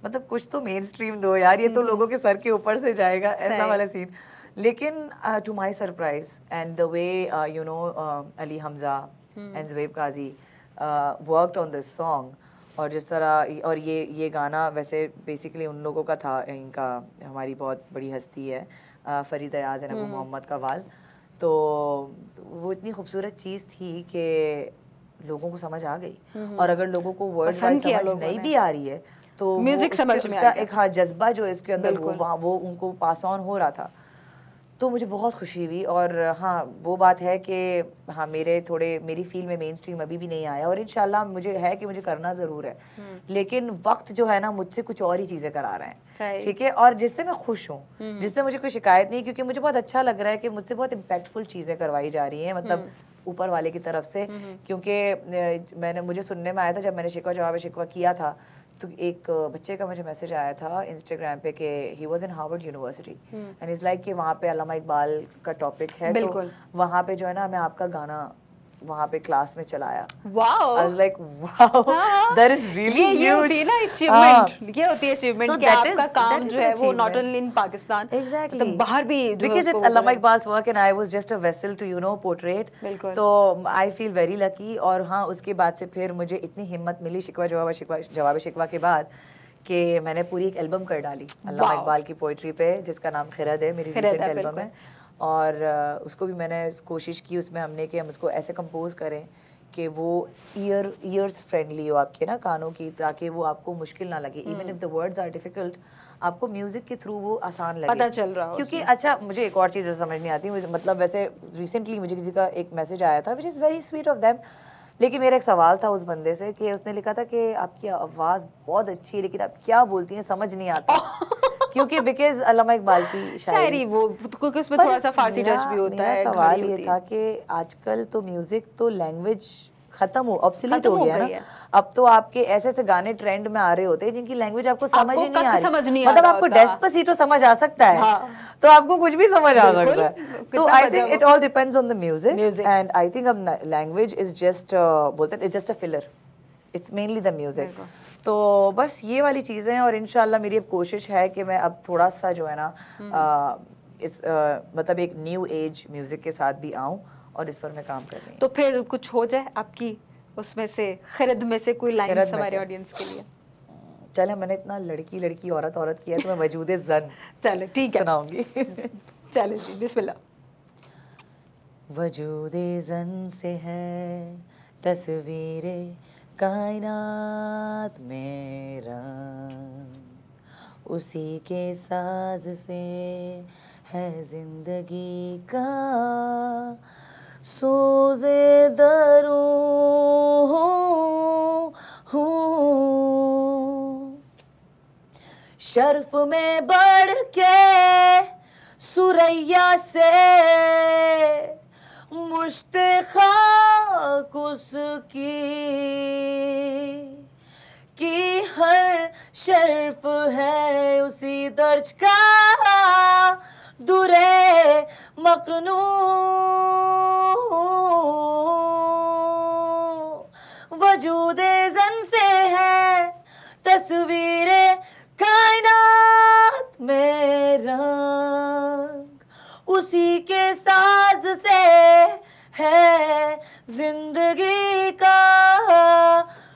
मतलब कुछ तो मेन स्ट्रीम दो यार, ये तो लोगों के सर के ऊपर से जाएगा, ऐसा वाला सीन। लेकिन to my surprise and the way Ali Hamza and Zubaib Qazi worked on this song, और जिस तरह और ये गाना वैसे बेसिकली उन लोगों का था, इनका हमारी बहुत बड़ी हस्ती है फरीद अयाज एंड अबू मोहम्मद कवाल, तो वो इतनी खूबसूरत चीज़ थी कि लोगों को समझ आ गई। और अगर लोगों को वर्ड समझ नहीं भी आ रही है तो म्यूजिक समझ में उसका एक जज्बा जो है इसके अंदर वो उनको पास ऑन हो रहा था, तो मुझे बहुत खुशी हुई। और हाँ वो बात है कि हाँ मेरी फील्ड में मेन स्ट्रीम अभी भी नहीं आया, और इंशाल्लाह मुझे है कि मुझे करना ज़रूर है, लेकिन वक्त जो है ना मुझसे कुछ और ही चीज़ें करा रहे हैं, ठीक है, और जिससे मैं खुश हूँ, जिससे मुझे कोई शिकायत नहीं, क्योंकि मुझे बहुत अच्छा लग रहा है कि मुझसे बहुत इम्पैक्टफुल चीज़ें करवाई जा रही हैं, मतलब ऊपर वाले की तरफ से। क्योंकि मुझे सुनने में आया था जब मैंने शिकवा जवाब शिकवा किया था, तो एक बच्चे का मुझे मैसेज आया था इंस्टाग्राम पे कि he was in Harvard university and is like कि वहाँ पे अल्लामा इकबाल का टॉपिक है, तो वहाँ पे जो है ना मैं आपका गाना वहाँ पे क्लास में चलाया। Wow, I was like wow, that is really huge. ये होती है ना अचीवमेंट, ये होती है अचीवमेंट कि आपका काम जो है वो not only in Pakistan, exactly बाहर भी, because it's Allama Iqbal work and I was just a vessel to portrait, तो आई फील वेरी लकी। और हाँ उसके बाद से फिर मुझे इतनी हिम्मत मिली शिकवा जवाब शिकवा के बाद कि मैंने पूरी एक एल्बम कर डाली अल्लामा इकबाल की पोइट्री पे, जिसका नाम खिरद है, मेरी रिसेंट एल्बम है। और उसको भी मैंने कोशिश की उसमें हमने कि हम उसको ऐसे कंपोज करें कि वो ईयर्स फ्रेंडली हो आपके ना कानों की, ताकि वो आपको मुश्किल ना लगे, even if the words are difficult, आपको म्यूजिक के थ्रू वो आसान लगे, पता चल रहा हो। क्योंकि अच्छा मुझे एक और चीज़ समझ नहीं आती, मतलब वैसे रिसेंटली मुझे किसी का एक मैसेज आया था which is very sweet of them, लेकिन मेरा एक सवाल था उस बंदे से कि उसने लिखा था कि आपकी आवाज़ बहुत अच्छी है लेकिन आप क्या बोलती हैं समझ नहीं आता। क्योंकि बिकॉज अल्लामा इकबाल की शायरी वो क्योंकि उसमें थोड़ा सा फारसी टच भी होता है। सवाल ये था कि आजकल तो म्यूजिक तो लैंग्वेज खत्म ऑब्सोलीट हो गया ना, अब तो आपके ऐसे ऐसे गाने ट्रेंड में आ रहे होते हैं जिनकी लैंग्वेज आपको समझ ही नहीं आ रही, मतलब आपको डेस्पासितो समझ आ सकता है, तो आपको कुछ भी समझ आ सकता है। तो I think it all depends on the music, and I think अब लैंग्वेज इज जस्ट बोलते हैं it's just a filler, it's mainly the music. तो बस ये वाली चीज़ें हैं, और इंशाल्लाह मेरी अब कोशिश है कि मैं अब थोड़ा सा जो है ना मतलब एक न्यू एज म्यूजिक के साथ भी आऊँ और इस पर मैं काम कर रही हूँ। तो फिर कुछ हो जाए आपकी उसमें से, खिरद में से कोई लाइन हमारे ऑडियंस के लिए। चले, मैंने इतना लड़की औरत किया तो मैं वजूदे ज़न चलो ठीक है सुनाऊंगी। चलो जी बिस्मिल्लाह। वजूदे ज़न से है तस्वीरे कायनात मेरा, उसी के साज से है जिंदगी का सोज़े दरूं हूँ, शर्फ में बढ़ के सुरैया से मुश्ते खाक उसकी कि हर शर्फ है उसी दर्ज का दुरे मकनू, वजूदे ज़न से है तस्वीरे कायनात में रंग, उसी के साज से है जिंदगी का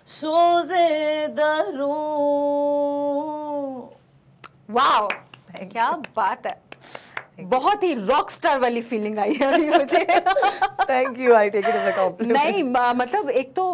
सोज़े दरूं। वाओ, क्या बात है, बहुत ही रॉक स्टार वाली फीलिंग आई है अभी मुझे। Thank you, I take it as a compliment. नहीं मतलब एक तो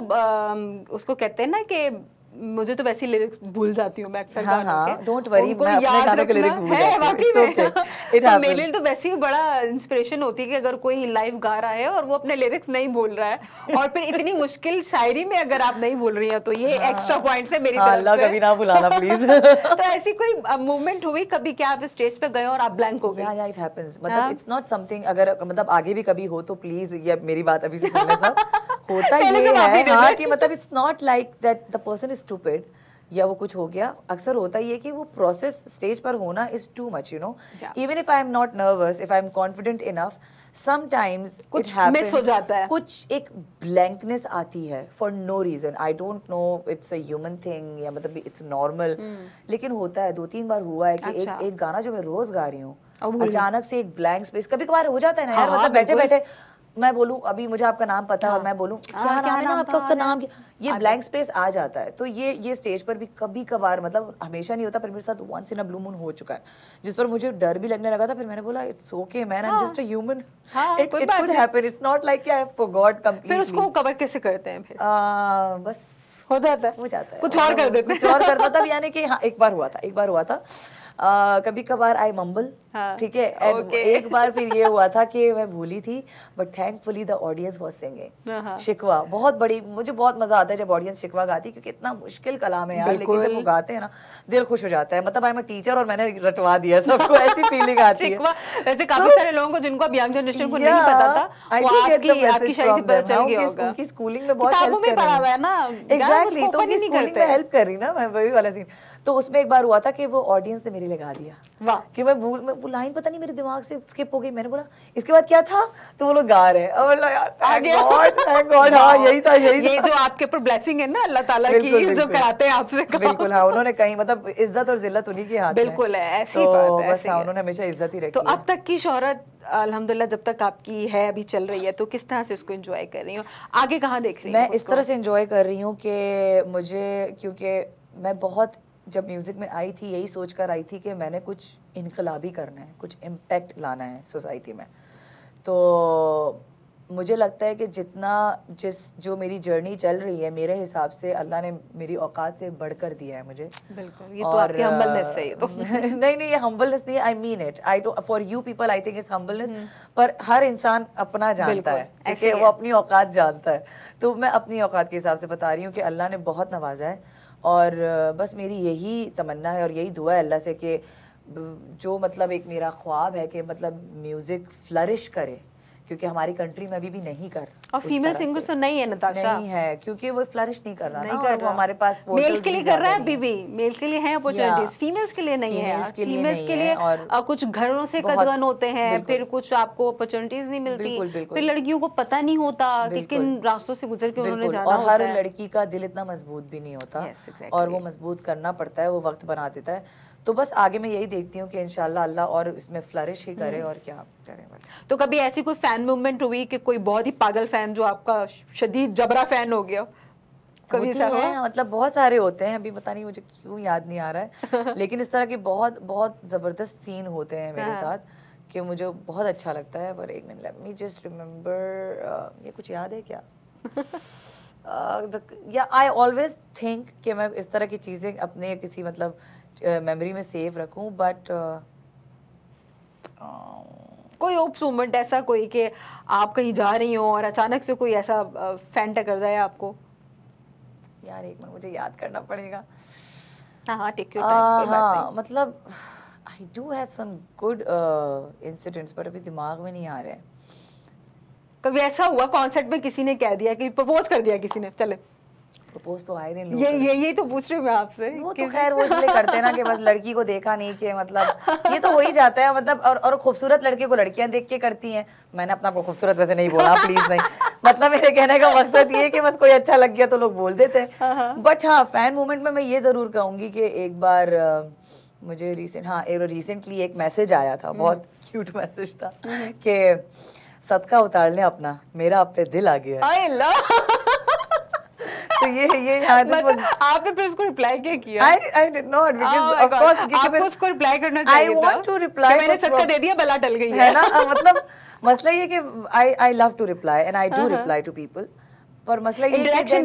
उसको कहते हैं ना कि मुझे तो वैसी लिरिक्स भूल जाती हूँ मैं अक्सर गानों के। डोंट वरी, मैं अपने गानों के लिरिक्स भूल जाती हूँ। तो मेरे लिए तो वैसे ही बड़ा इंस्पिरेशन होती है कि अगर कोई लाइव गा रहा है और वो अपने लिरिक्स नहीं बोल रहा है और फिर इतनी मुश्किल शायरी में अगर आप नहीं बोल रही हैं तो ये एक्स्ट्रा पॉइंट्स है मेरी तरफ से। कभी ना भुलाना प्लीज। तो ऐसी कोई मूवमेंट हुई कभी क्या आप स्टेज पे गए और आप ब्लैंक हो गए? या इट हैपेंस, मतलब इट्स नॉट समथिंग, अगर मतलब आगे भी कभी हो तो प्लीज ये मेरी बात अभी से सुनने सब होता ये है हाँ कि मतलब it's not like that the person is stupid या वो कुछ हो गया। अक्सर होता ही है कि वो प्रोसेस स्टेज पर होना is too much, you know. Even if I am not nervous, if I am confident enough, sometimes कुछ मिस हो जाता है, कुछ एक ब्लैंकनेस आती है for no reason. I don't know it's a human thing या मतलब इट्स नॉर्मल, लेकिन होता है। 2-3 बार हुआ है कि एक गाना जो मैं रोज गा रही हूँ अचानक से एक ब्लैंक स्पेस कभी कभार हो जाता है ना यार। मतलब बैठे बैठे मैं बोलूं अभी मुझे आपका नाम पता है और मैं बोलूं क्या नाम है ना आपका, उसका नाम क्या, ये ब्लैंक स्पेस आ जाता है। तो ये स्टेज पर भी कभी कभार, मतलब हमेशा नहीं होता पर मेरे साथ once in a blue moon हो चुका है, जिस पर मुझे डर भी लगने लगा था। फिर मैंने बोला it's okay man, I am just a human, it could happen, it's not like I have forgot completely. फिर उसको कवर कैसे करते हैं फिर? बस हो जाता है कुछ और कर देते हैं, कुछ और करता था। यानी कि हाँ एक बार हुआ था कभी कभार आई मम्बल, ठीक है। एंड एक बार फिर ये हुआ था कि मैं भूली थी but thankfully the audience was singing शिकवा। बहुत बड़ी, मुझे बहुत मजा आता है जब ऑडियंस शिकवा गाती है क्योंकि इतना मुश्किल कलाम है यार, लेकिन जब वो गाते हैं ना दिल खुश हो जाता है। मतलब आई एम अ टीचर और मैंने रटवा दिया सबको, ऐसी फीलिंग आती है। वैसे काफी सारे लोगों को जिनको अब यंग जनरेशन को नहीं पता था वो आपकी शायरी से पता चल गया होगा। उनकी स्कूलिंग में बहुत हेल्प कर रही है ना, एग्जैक्टली, तो उनकी स्कूलिंग में हेल्प कर रही ना मैं, वही वाला सीन। तो उसमें एक बार हुआ था कि वो ऑडियंस ने मेरे लिए गा दिया, वाह, कि मैं वो लाइन पता नहीं मेरे दिमाग से स्किप हो गई। मैंने बोला इसके बाद क्या था, तो वो लोग गा रहे हैं। अब बोला यार थैंक गॉड, हाँ यही था। ये जो आपके ऊपर ब्लेसिंग है ना अल्लाह ताला की, जो कराते हैं आपसे। बिल्कुल हाँ, उन्होंने कहीं मतलब इज्जत और जिल्लत उन्हीं के हाथ में। बिल्कुल है, ऐसी बात है। बस हाँ, उन्होंने हमेशा इज्जत ही रखी। तो अब तक की शोहरत अल्हम्दुलिल्लाह जब तक आपकी है अभी चल रही है, तो किस तरह से इसको एंजॉय कर रही हूँ, आगे कहाँ देख रही हूँ? मैं इस तरह से एंजॉय कर रही हूँ कि मुझे, क्योंकि मैं बहुत जब म्यूज़िक में आई थी यही सोच कर आई थी कि मैंने कुछ इनकलाबी करना है, कुछ इम्पैक्ट लाना है सोसाइटी में। तो मुझे लगता है कि जो मेरी जर्नी चल रही है, मेरे हिसाब से अल्लाह ने मेरी औकात से बढ़कर दिया है मुझे। बिल्कुल, ये तो आपकी हम्बलनेस है ये तो। नहीं ये हम्बलनेस नहीं है, I mean it, I don't, for you people I think it's humbleness, पर हर इंसान अपना जानता है कि वो अपनी औकात जानता है। तो मैं अपनी औकात के हिसाब से बता रही हूँ कि अल्लाह ने बहुत नवाजा है और बस मेरी यही तमन्ना है और यही दुआ है अल्लाह से कि जो मतलब एक मेरा ख्वाब है कि मतलब म्यूज़िक फ्लरिश करे, क्योंकि हमारी कंट्री में अभी भी नहीं कर, और फीमेल सिंगर्स तो नहीं है नताशा, नहीं है, क्योंकि वो फ्लरिश नहीं कर रहा ना, और वो हमारे पास मेल्स के लिए कर रहा है अभी भी, मेल्स के लिए है अपॉर्चुनिटीज, फीमेल्स के लिए नहीं है। फीमेल्स के लिए और कुछ घरों से कदगन होते हैं, फिर कुछ आपको अपॉर्चुनिटीज नहीं मिलती, फिर लड़कियों को पता नहीं होता कि किन रास्तों से गुजर के उन्होंने जाना होता है, और हर लड़की का दिल इतना मजबूत भी नहीं होता और वो मजबूत करना पड़ता है, वो वक्त बना देता है। तो बस आगे मैं यही देखती हूँ कि इंशाल्लाह अल्लाह और इसमें फ्लरिश ही करे और क्या करे बस। तो कभी ऐसी कोई फैन मूवमेंट हुई कि कोई बहुत ही पागल फैन जो आपका शदीद जबरा फैन हो गया? कभी ऐसा हुआ? मतलब बहुत सारे होते हैं, अभी पता नहीं मुझे क्यों याद नहीं आ रहा है लेकिन इस तरह के बहुत बहुत जबरदस्त सीन होते हैं मेरे साथ कि मुझे बहुत अच्छा लगता है। पर एक minute, let me just remember, ये कुछ याद है क्या? या आई ऑलवेज थिंक कि मैं इस तरह की चीज़ें अपने किसी मतलब मेमोरी में सेव रखूं, बट कोई ओप्स मोमेंट ऐसा कोई कि आप कहीं जा रही हो और अचानक से कोई ऐसा फैन टकर जाए आपको? यार एक मिनट, मुझे याद करना पड़ेगा। हाँ टेक योर टाइम, कोई बात नहीं। मतलब I do have some good incidents पर अभी दिमाग में नहीं आ रहे हैं। कभी ऐसा हुआ कॉन्सर्ट में किसी ने कह दिया कि प्रपोज कर दिया किसी ने, चले प्रपोज तो आए दिन ये तो पूछ रही हूँ मैं आपसे। वो तो खैर वो इसलिए करते हैं ना कि बस लड़की को देखा नहीं कि मतलब ये तो हो ही जाता है, मतलब और खूबसूरत लड़के को लड़कियां देख के करती हैं। मैंने अपना को खूबसूरत वैसे नहीं बोला, प्लीज नहीं, मतलब मेरे कहने का मकसद ये है कि बस कोई अच्छा लग गया तो लोग बोल देते हैं। बट हाँ, फैन मूवमेंट में मैं ये जरूर कहूंगी कि एक बार मुझे रिसेंटली एक मैसेज आया था, बहुत क्यूट मैसेज था कि सदका उतार ले अपना, मेरा आप पे दिल आ गया है। तो ये आपने फिर उसको रिप्लाई क्या किया? I did not, because of course आपको उसको रिप्लाई करना चाहिए था। I want to reply, मैंने सदका दे दिया, बला टल गई है ना। मतलब मसला ये कि I love to reply and I do reply to people, पर मसला ये है कि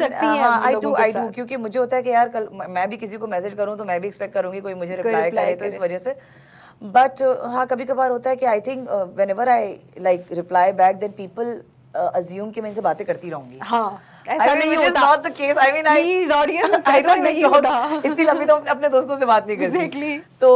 I do, क्योंकि मुझे होता है कि यार कल मैं भी किसी को मैसेज करूं तो मैं भी एक्सपेक्ट करूंगी कोई मुझे रिप्लाई करे, तो इस वजह से। बट हाँ, कभी कभार होता है कि I think whenever I like reply back then people assume कि मैं इनसे बातें करती रहूंगी। हाँ, ऐसा नहीं होता। Not the case, I mean please audience, ऐसा नहीं होता। इतनी लंबी तो अपने दोस्तों से बात नहीं करती। तो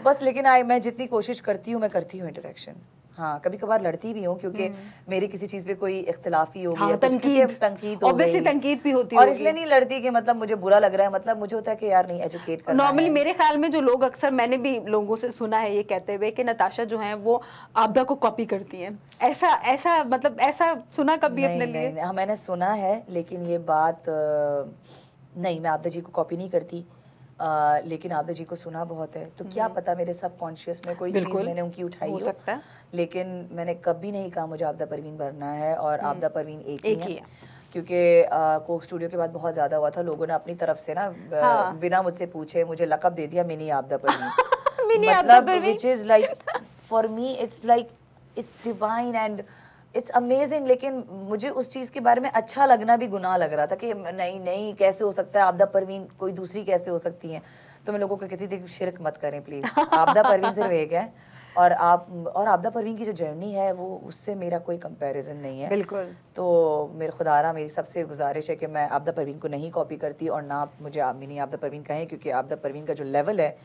बस, लेकिन मैं जितनी कोशिश करती हूँ, मैं करती हूँ इंटरेक्शन। हाँ, कभी कभार लड़ती भी हूँ क्योंकि मेरी किसी चीज पे कोई इख्तिलाफी हो गई, तनकीद ऑब्वियसली तनकीद भी होती है, और इसलिए नहीं लड़ती कि मतलब मुझे बुरा लग रहा है, मतलब मुझे होता है कि यार नहीं, एजुकेट करना है। नॉर्मली मेरे ख्याल में जो लोग, अक्सर मैंने भी लोगों से सुना है ये कहते हुए कि नताशा जो है वो आपदा को कॉपी करती हैं, ऐसा मतलब ऐसा सुना कभी अपने लिए? हाँ, मैंने सुना है, लेकिन ये बात नहीं, मैं आपदा जी को कॉपी नहीं करती, लेकिन आपदा जी को सुना बहुत है, तो क्या पता मेरे सबकॉन्शियस में कोई चीज़ मैंने उनकी उठाई हो सकता है, लेकिन मैंने कभी नहीं कहा मुझे आपदा परवीन बनना है, और आपदा परवीन एक ही है। क्योंकि कोक स्टूडियो के बाद बहुत ज़्यादा हुआ था, लोगों ने अपनी तरफ से ना बिना मुझसे पूछे मुझे लक़ब दे दिया मिनी आपदा परवीन। मतलब which is like for me it's like it's divine and it's amazing, लेकिन मुझे उस चीज़ के बारे में अच्छा लगना भी गुनाह लग रहा था कि नहीं कैसे हो सकता है, आपदा परवीन कोई दूसरी कैसे हो सकती हैं। तो मैं लोगों को कहती थी शिरक मत करें प्लीज़, आपदा परवीन सिर्फ एक है, और आपदा परवीन की जो जर्नी है वो उससे मेरा कोई कंपैरिजन नहीं है। बिल्कुल। तो मेरे खुदारा मेरी सबसे गुजारिश है कि मैं आपदा परवीन को नहीं कॉपी करती, और ना मुझे मिनी आपदा परवीन कहें, क्योंकि आपदा परवीन का जो लेवल है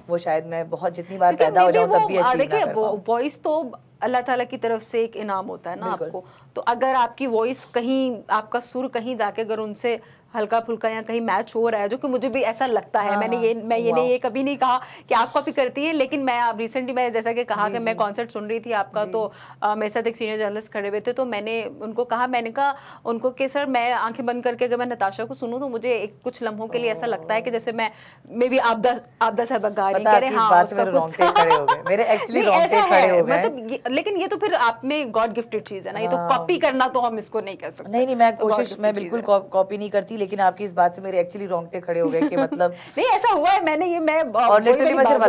वो शायद मैं बहुत जितनी बार पैदा हो जाऊं तब भी अचीव ना कर पाऊं। वॉइस तो अल्लाह ताला की तरफ से एक इनाम होता है ना आपको, तो अगर आपकी वॉइस कहीं, आपका सुर कहीं जाके अगर उनसे हल्का फुल्का या कहीं मैच हो रहा है, जो कि मुझे भी ऐसा लगता है, मैं ये कभी नहीं कहा कि आप कॉपी करती है, लेकिन मैं अब रिसेंटली मैं जैसा कि कहा कि मैं कॉन्सर्ट सुन रही थी आपका, तो मेरे साथ एक सीनियर जर्नलिस्ट खड़े हुए थे, तो मैंने उनको कहा उनको कि सर मैं आंखें बंद करके अगर मैं नताशा को सुनूं तो मुझे कुछ लम्हों के लिए ऐसा लगता है कि जैसे मैं मे बी आपदा साहब गा रही कह रहे हैं, हाँ उसका कुछ मेरे एक्चुअली रोंगटे खड़े हो गए, मतलब लेकिन ये तो फिर आप में गॉड गिफ्टेड चीज है ना, ये तो कॉपी करना तो हम इसको नहीं कर सकते। नहीं, मैं बिल्कुल कॉपी नहीं करती, लेकिन आपकी इस बात से मेरे एक्चुअली रोंगटे खड़े हो गए कि मतलब नहीं ऐसा हुआ है, मैं और लिटरली मैं सिर्फ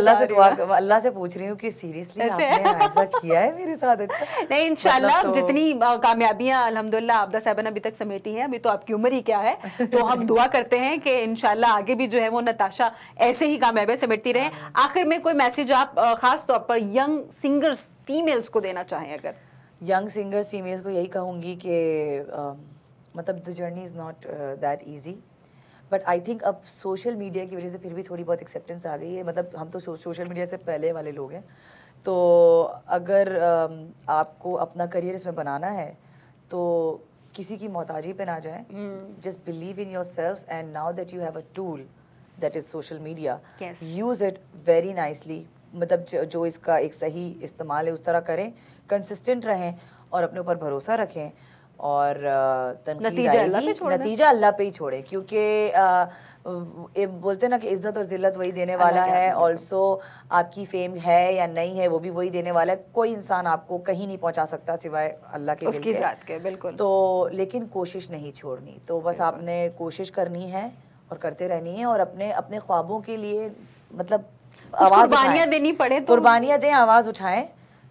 अल्लाह से पूछ रही हूँ कि सीरियसली आपने ऐसा किया है मेरे साथ? अच्छा नहीं, इंशाल्लाह जितनी कामयाबियां अल्हम्दुलिल्लाह आपदा साहब ने अभी तक समेटी हैं, अभी तो आपकी उम्र ही क्या है, तो हम दुआ करते हैं कि इंशाल्लाह आगे भी जो है वो नताशा ऐसे ही कामयाबियां समेटती रहे। आखिर में कोई मैसेज आप खास तौर पर यंग सिंगर्स फीमेल्स को देना चाहें? अगर यंग सिंगर्स फीमेल्स को यही कहूँगी कि मतलब the journey is not that easy, but I think अब सोशल मीडिया की वजह से फिर भी थोड़ी बहुत एक्सेप्टेंस आ गई है, मतलब हम तो सोशल मीडिया से पहले वाले लोग हैं, तो अगर आपको अपना करियर इसमें बनाना है तो किसी की मोहताजी पे ना जाएं, just believe in your self, and now that you have a tool that is social media, use it very nicely, मतलब जो इसका एक सही इस्तेमाल है उस तरह करें, कंसिस्टेंट रहें और अपने ऊपर भरोसा रखें, और नतीजा अल्लाह पे ही छोड़े, क्योंकि बोलते ना कि इज्जत और जिल्लत वही देने वाला है, ऑल्सो आपकी फेम है या नहीं है वो भी वही देने वाला है, कोई इंसान आपको कहीं नहीं पहुंचा सकता सिवाय अल्लाह के उसकी ज़ात के। बिल्कुल। तो लेकिन कोशिश नहीं छोड़नी, तो बस आपने कोशिश करनी है और करते रहनी है, और अपने ख्वाबों के लिए मतलब कुर्बानियां देनी पड़े तो कुर्बानियां दें, आवाज़ उठाएं,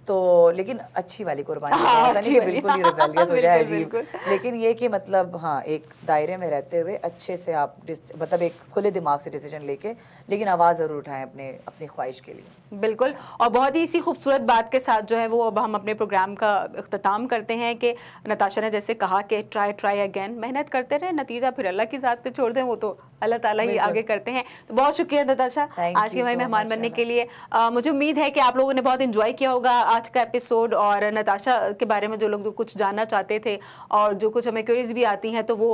तो लेकिन अच्छी वाली कुर्बानी, ऐसा नहीं बिल्कुल ही रिबेलियस हो जाए अजीब, लेकिन ये कि मतलब हाँ एक दायरे में रहते हुए अच्छे से आप मतलब एक खुले दिमाग से डिसीजन लेके, लेकिन आवाज़ ज़रूर उठाएं अपनी ख्वाहिश के लिए। बिल्कुल। और बहुत ही इसी खूबसूरत बात के साथ जो है वो अब हम अपने प्रोग्राम का इख्तिताम करते हैं कि नताशा ने जैसे कहा कि ट्राई अगेन, मेहनत करते रहे, नतीजा फिर अल्लाह की ज़ात पे छोड़ दें, वो तो अल्लाह ताला ही आगे करते हैं। तो बहुत शुक्रिया नताशा आज के हमारे मेहमान बनने के लिए। मुझे उम्मीद है कि आप लोगों ने बहुत इंजॉय किया होगा आज का एपिसोड, और नताशा के बारे में जो लोग जो कुछ जानना चाहते थे और जो कुछ हमें क्वेरीज भी आती हैं, तो वो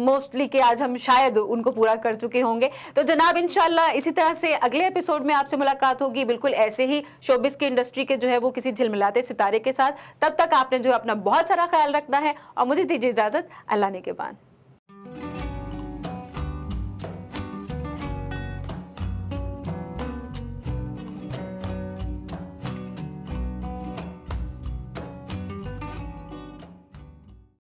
मोस्टली कि आज हम शायद उनको पूरा कर चुके होंगे। तो जनाब इंशाल्लाह इसी तरह से अगले एपिसोड में आपसे मुलाकात होगी, बिल्कुल ऐसे ही शोबिस की इंडस्ट्री के जो है वो किसी झिलमिलाते सितारे के साथ। तब तक आपने जो अपना बहुत सारा ख्याल रखना है, और मुझे दीजिए इजाजत, अल्लाह ने के बाद।